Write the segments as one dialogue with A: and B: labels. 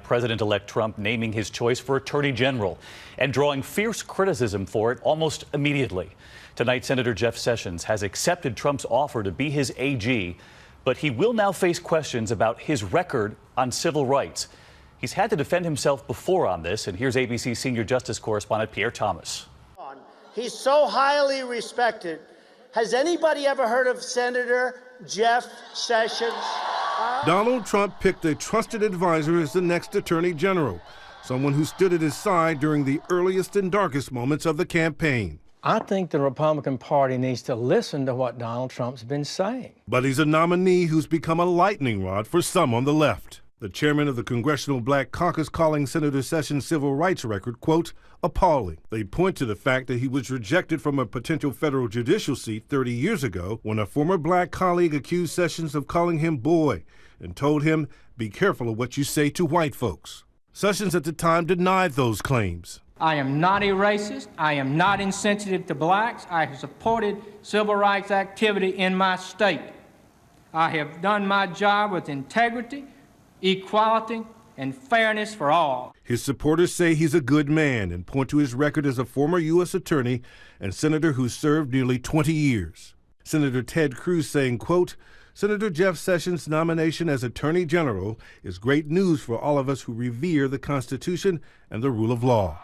A: President-elect Trump naming his choice for Attorney General and drawing fierce criticism for it almost immediately. Tonight, Senator Jeff Sessions has accepted Trump's offer to be his AG, but he will now face questions about his record on civil rights. He's had to defend himself before on this, and here's ABC senior justice correspondent Pierre Thomas.
B: He's so highly respected. Has anybody ever heard of Senator Jeff Sessions?
C: Donald Trump picked a trusted advisor as the next Attorney General, someone who stood at his side during the earliest and darkest moments of the campaign.
D: I think the Republican Party needs to listen to what Donald Trump's been saying.
C: But he's a nominee who's become a lightning rod for some on the left. The chairman of the Congressional Black Caucus calling Senator Sessions' civil rights record, quote, appalling. They point to the fact that he was rejected from a potential federal judicial seat 30 years ago when a former black colleague accused Sessions of calling him boy and told him, be careful of what you say to white folks. Sessions at the time denied those claims.
E: I am not a racist. I am not insensitive to blacks. I have supported civil rights activity in my state. I have done my job with integrity, equality, and fairness for all.
C: His supporters say he's a good man and point to his record as a former U.S. attorney and senator who served nearly 20 years. Senator Ted Cruz saying, quote, Senator Jeff Sessions' nomination as Attorney General is great news for all of us who revere the Constitution and the rule of law.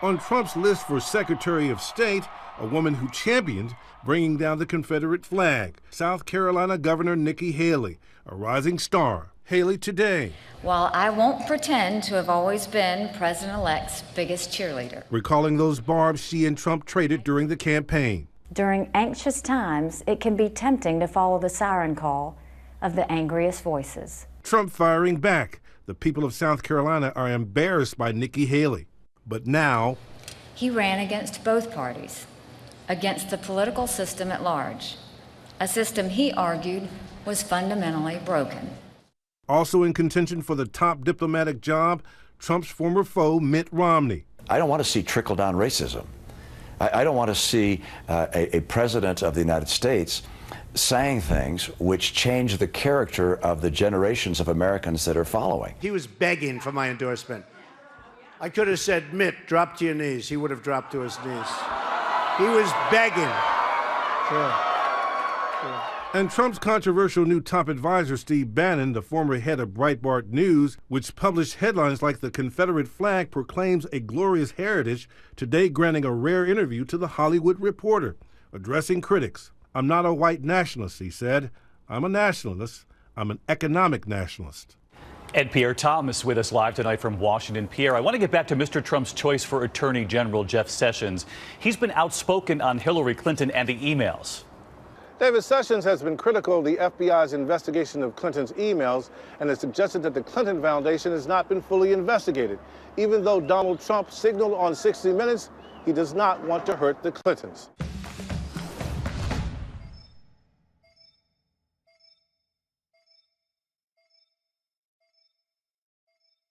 C: On Trump's list for Secretary of State, a woman who championed bringing down the Confederate flag, South Carolina Governor Nikki Haley, a rising star. Haley today.
F: While I won't pretend to have always been President-elect's biggest cheerleader.
C: Recalling those barbs she and Trump traded during the campaign.
G: During anxious times, it can be tempting to follow the siren call of the angriest voices.
C: Trump firing back. The people of South Carolina are embarrassed by Nikki Haley. But now,
F: he ran against both parties, against the political system at large, a system he argued was fundamentally broken.
C: Also in contention for the top diplomatic job, Trump's former foe, Mitt Romney.
H: I don't want to see trickle-down racism. I don't want to see a president of the United States saying things which change the character of the generations of Americans that are following.
B: He was begging for my endorsement. I could have said, Mitt, drop to your knees. He would have dropped to his knees. He was begging. Sure.
C: And Trump's controversial new top advisor, Steve Bannon, the former head of Breitbart News, which published headlines like the Confederate flag proclaims a glorious heritage, today granting a rare interview to The Hollywood Reporter, addressing critics. I'm not a white nationalist, he said. I'm a nationalist. I'm an economic nationalist.
A: And Pierre Thomas with us live tonight from Washington. Pierre, I want to get back to Mr. Trump's choice for Attorney General Jeff Sessions. He's been outspoken on Hillary Clinton and the emails.
C: David, Sessions has been critical of the FBI's investigation of Clinton's emails and has suggested that the Clinton Foundation has not been fully investigated. Even though Donald Trump signaled on 60 Minutes he does not want to hurt the Clintons.